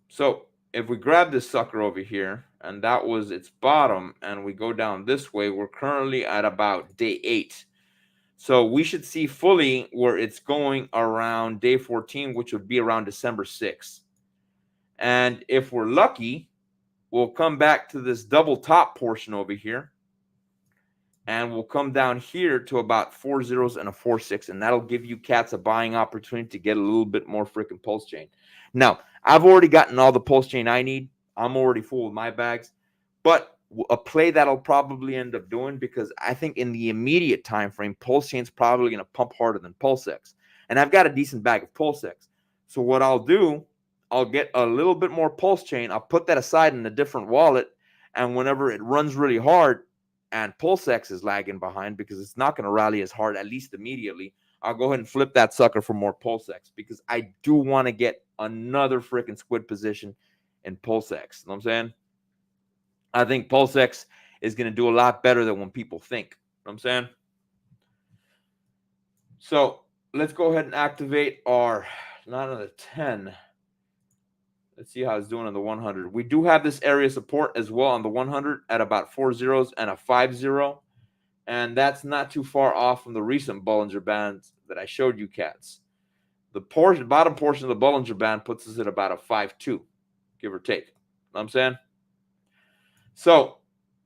So if we grab this sucker over here, and that was its bottom, and we go down this way, we're currently at about day 8. So we should see fully where it's going around day 14, which would be around December 6th. And if we're lucky, we'll come back to this double top portion over here, and we'll come down here to about 4 zeros and a 4-6, and that'll give you cats a buying opportunity to get a little bit more freaking Pulse Chain. Now, I've already gotten all the Pulse Chain I need. I'm already full with my bags, but a play that I'll probably end up doing, because I think in the immediate time frame, Pulse Chain's probably going to pump harder than PulseX, and I've got a decent bag of PulseX. So what I'll do, I'll get a little bit more Pulse Chain. I'll put that aside in a different wallet, and whenever it runs really hard and PulseX is lagging behind because it's not going to rally as hard, at least immediately, I'll go ahead and flip that sucker for more PulseX, because I do want to get another freaking squid position in PulseX. You know what I'm saying? I think PulseX is going to do a lot better than when people think. You know what I'm saying? So let's go ahead and activate our 9 out of 10. Let's see how it's doing on the 100. We do have this area support as well on the 100 at about 4 zeros and a 5-0. And that's not too far off from the recent Bollinger Bands that I showed you cats. The bottom portion of the Bollinger Band puts us at about a 5-2, give or take. You know what I'm saying? So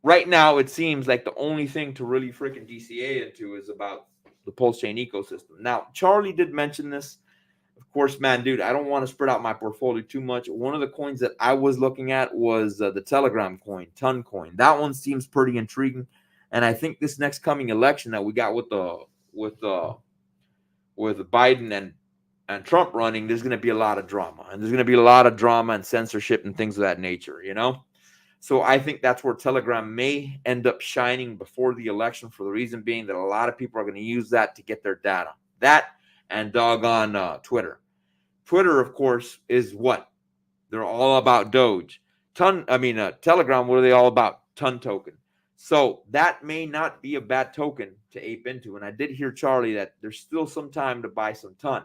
right now, it seems like the only thing to really freaking DCA into is about the Pulse Chain ecosystem. Now, Charlie did mention this. Of course, man, dude, I don't want to spread out my portfolio too much. One of the coins that I was looking at was the Telegram coin, Ton Coin. That one seems pretty intriguing. And I think this next coming election that we got with Biden and Trump running, there's going to be a lot of drama. And there's going to be a lot of drama and censorship and things of that nature, you know? So I think that's where Telegram may end up shining before the election, for the reason being that a lot of people are going to use that to get their data. That and doggone Twitter. Twitter, of course, is what? They're all about Doge. Telegram, what are they all about? Ton token. So that may not be a bad token to ape into. And I did hear, Charlie, that there's still some time to buy some Ton,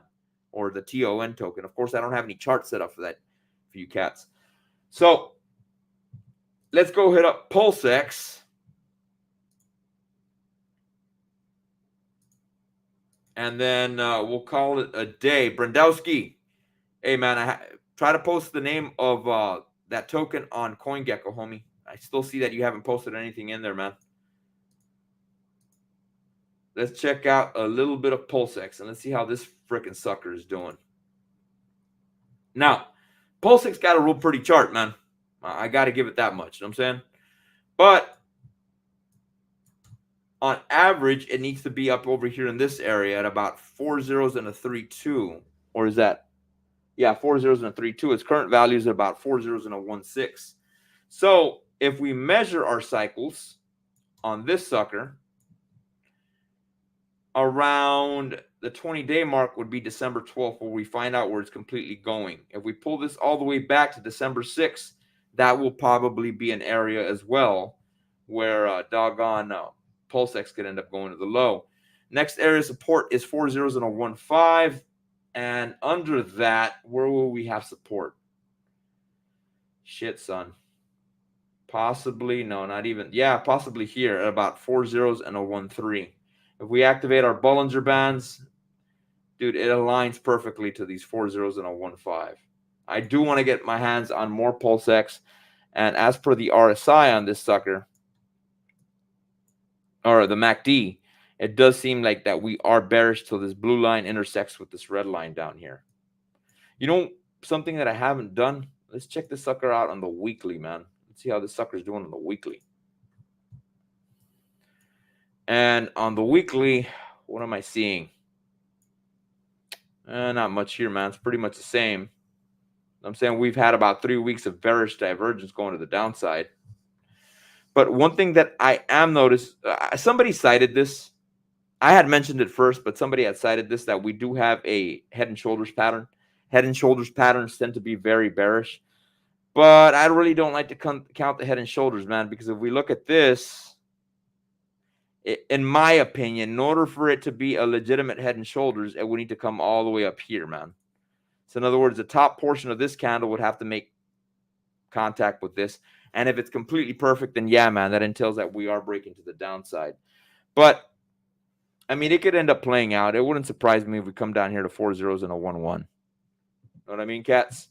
or the TON token. Of course, I don't have any charts set up for that for you cats. So let's go hit up PulseX. And then we'll call it a day. Brendowski, hey, man, try to post the name of that token on CoinGecko, homie. I still see that you haven't posted anything in there, man. Let's check out a little bit of PulseX, and let's see how this freaking sucker is doing. Now, PulseX got a real pretty chart, man. I got to give it that much. You know what I'm saying? But on average, it needs to be up over here in this area at about 4 zeros and a 3-2. Or is that? Yeah, 4 zeros and a 3-2. Its current value is about 4 zeros and a 1-6. So if we measure our cycles on this sucker, around the 20-day mark would be December 12th, where we find out where it's completely going. If we pull this all the way back to December 6th, that will probably be an area as well where doggone PulseX could end up going to the low. Next area of support is 4 zeros and a 1-5. And under that, where will we have support? Shit, son. Possibly, no, not even. Yeah, possibly here at about 4 zeros and a 1-3. If we activate our Bollinger Bands, dude, it aligns perfectly to these 4 zeros and a 1-5. I do want to get my hands on more PulseX. And as per the RSI on this sucker, or the MACD, it does seem like that we are bearish till this blue line intersects with this red line down here. You know, something that I haven't done, let's check this sucker out on the weekly, man. Let's see how this sucker's doing on the weekly. And on the weekly, what am I seeing? Not much here, man. It's pretty much the same. I'm saying we've had about 3 weeks of bearish divergence going to the downside. But one thing that I am noticed, somebody cited this. I had mentioned it first, but somebody had cited this, that we do have a head and shoulders pattern. Head and shoulders patterns tend to be very bearish. But I really don't like to count the head and shoulders, man, because if we look at this, in my opinion, in order for it to be a legitimate head and shoulders, it would need to come all the way up here, man. So in other words, the top portion of this candle would have to make contact with this. And if it's completely perfect, then yeah, man, that entails that we are breaking to the downside. But I mean, it could end up playing out. It wouldn't surprise me if we come down here to 4 zeros and a 1-1. Know what I mean, cats?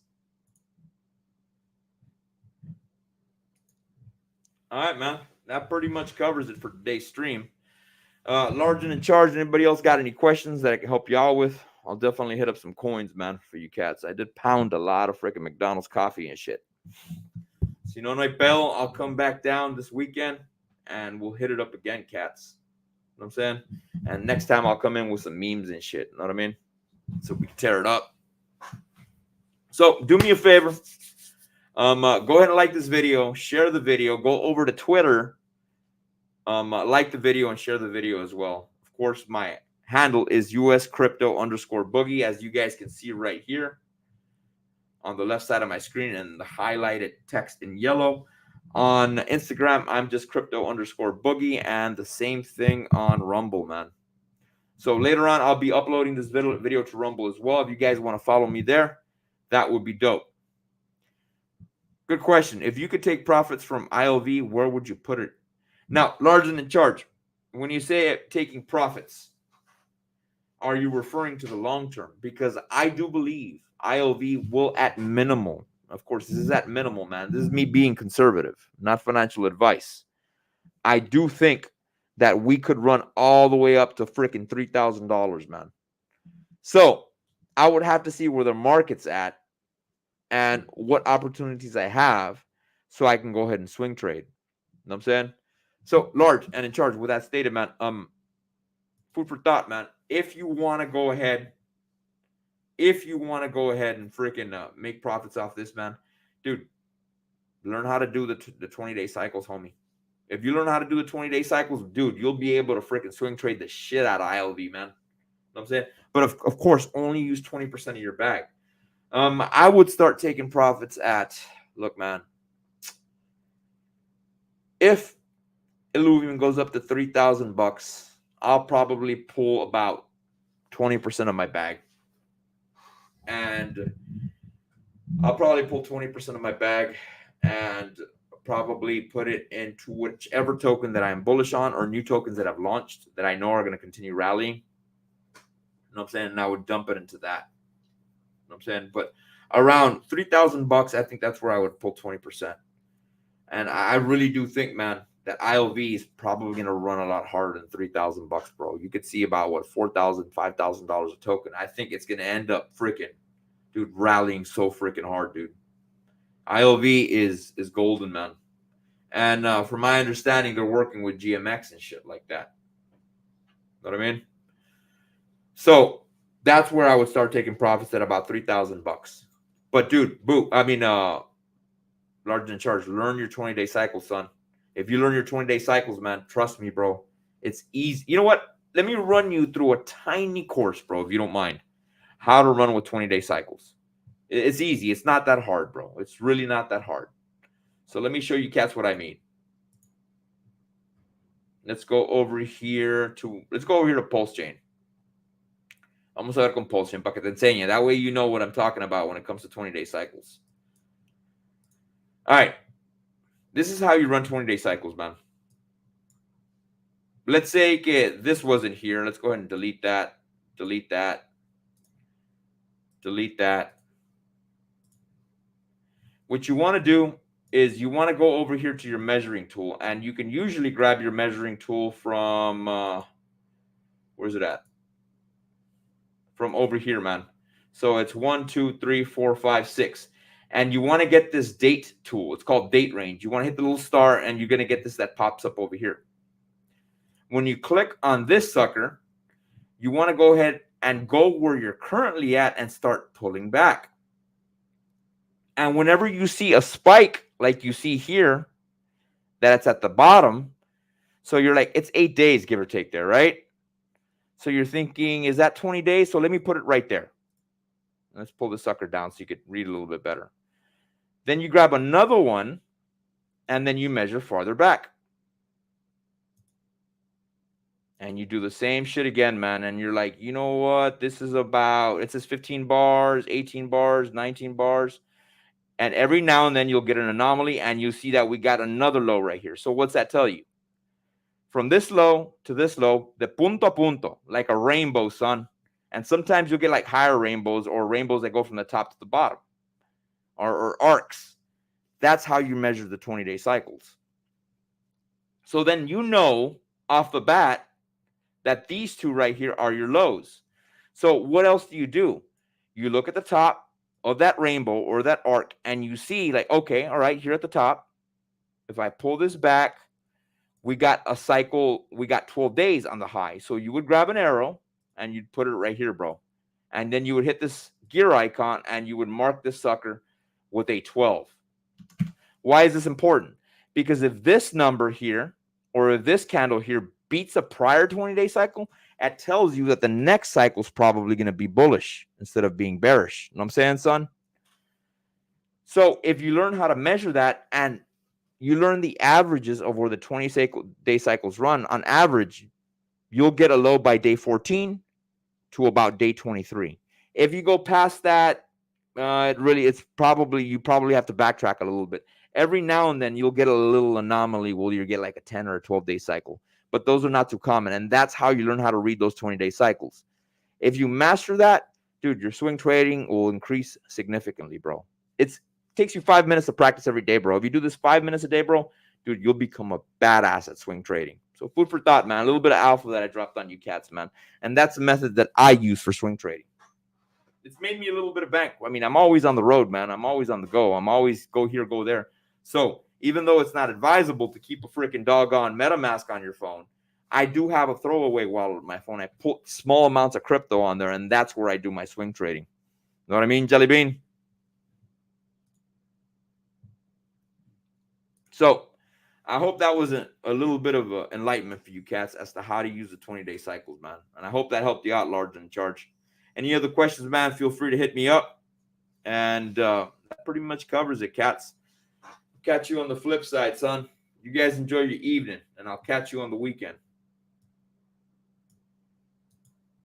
All right, man. That pretty much covers it for today's stream. Large and in charge. Anybody else got any questions that I can help you out with? I'll definitely hit up some coins, man, for you cats. I did pound a lot of freaking McDonald's coffee and shit. So, you know, night bell, I'll come back down this weekend and we'll hit it up again, cats. You know what I'm saying? And next time I'll come in with some memes and shit. You know what I mean? So we can tear it up. So do me a favor. Go ahead and like this video. Share the video. Go over to Twitter. Like the video and share the video as well. Of course, my handle is US_crypto_boogie, as you guys can see right here on the left side of my screen and the highlighted text in yellow. On Instagram, I'm just crypto_boogie, and the same thing on Rumble, man. So later on, I'll be uploading this video to Rumble as well. If you guys want to follow me there, that would be dope. Good question. If you could take profits from ILV, where would you put it? Now, large and in charge, when you say taking profits, are you referring to the long term? Because I do believe ILV will, at minimal, of course, this is at minimal, man. This is me being conservative, not financial advice. I do think that we could run all the way up to freaking $3,000, man. So I would have to see where the market's at and what opportunities I have so I can go ahead and swing trade. You know what I'm saying? So large and in charge, with that stated, man, food for thought, man. If you want to go ahead and freaking make profits off this, man, dude, learn how to do the 20-day cycles, homie. If you learn how to do the 20-day cycles, dude, you'll be able to freaking swing trade the shit out of ILV, man. You know what I'm saying? But of course, only use 20% of your bag. I would start taking profits at, look, man, if Illuvium goes up to $3,000, I'll probably pull about 20% of my bag. And I'll probably pull 20% of my bag and probably put it into whichever token that I'm bullish on, or new tokens that I've launched that I know are going to continue rallying. You know what I'm saying? And I would dump it into that. You know what I'm saying? But around $3,000, I think that's where I would pull 20%. And I really do think, man, that ILV is probably going to run a lot harder than $3,000, bro. You could see about what $4,000, $5,000 a token. I think it's going to end up freaking, dude, rallying so freaking hard, dude. ILV is golden, man. And from my understanding, they're working with GMX and shit like that. Know what I mean? So that's where I would start taking profits at about $3,000. But dude, Large in Charge, learn your 20-day cycles, son. If you learn your 20-day cycles, man, trust me, bro. It's easy. You know what? Let me run you through a tiny course, bro, if you don't mind. How to run with 20-day cycles. It's easy. It's not that hard, bro. It's really not that hard. So let me show you cats what I mean. Let's go over here to Pulse Chain. Vamos a ver con Pulse Chain para que te enseñe. That way you know what I'm talking about when it comes to 20-day cycles. All right. This is how you run 20-day cycles, man. Let's say this wasn't here. Let's go ahead and delete that. Delete that. Delete that. What you want to do is you want to go over here to your measuring tool, and you can usually grab your measuring tool from where's it at? From over here, man. So it's 1, 2, 3, 4, 5, 6. And you want to get this date tool. It's called date range. You want to hit the little star, and you're going to get this that pops up over here. When you click on this sucker, you want to go ahead and go where you're currently at and start pulling back. And whenever you see a spike like you see here, that it's at the bottom, so you're like, it's 8 days, give or take there, right? So you're thinking, is that 20 days? So let me put it right there. Let's pull the sucker down so you could read a little bit better. Then you grab another one, and then you measure farther back. And you do the same shit again, man. And you're like, you know what? This is about, it says 15 bars, 18 bars, 19 bars. And every now and then you'll get an anomaly, and you see that we got another low right here. So what's that tell you? From this low to this low, the punto a punto, like a rainbow, son. And sometimes you'll get like higher rainbows or rainbows that go from the top to the bottom, or arcs. That's how you measure the 20-day cycles. So then you know off the bat that these two right here are your lows. So what else do? You look at the top of that rainbow or that arc, and you see like, okay, all right, here at the top, if I pull this back, we got a cycle, we got 12 days on the high. So you would grab an arrow and you'd put it right here, bro. And then you would hit this gear icon and you would mark this sucker with a 12. Why is this important? Because if this number here, or if this candle here beats a prior 20-day cycle, it tells you that the next cycle is probably going to be bullish instead of being bearish. You know what I'm saying, son? So if you learn how to measure that, and you learn the averages of where the 20-day cycles run, on average, you'll get a low by day 14 to about day 23. If you go past that, you probably have to backtrack a little bit. Every now and then you'll get a little anomaly where you get like a 10 or a 12-day cycle. But those are not too common. And that's how you learn how to read those 20-day cycles. If you master that, dude, your swing trading will increase significantly, bro. It takes you 5 minutes to practice every day, bro. If you do this 5 minutes a day, bro, dude, you'll become a badass at swing trading. So food for thought, man. A little bit of alpha that I dropped on you cats, man. And that's the method that I use for swing trading. It's made me a little bit of bank. I mean, I'm always on the road, man. I'm always on the go. I'm always go here, go there. So even though it's not advisable to keep a freaking doggone MetaMask on your phone, I do have a throwaway wallet on my phone. I put small amounts of crypto on there, and that's where I do my swing trading. Know what I mean, Jelly Bean? So I hope that was a little bit of enlightenment for you cats as to how to use the 20-day cycles, man. And I hope that helped you out, Large in Charge. Any other questions, man, feel free to hit me up. And that pretty much covers it, cats. Catch you on the flip side, son. You guys enjoy your evening, and I'll catch you on the weekend.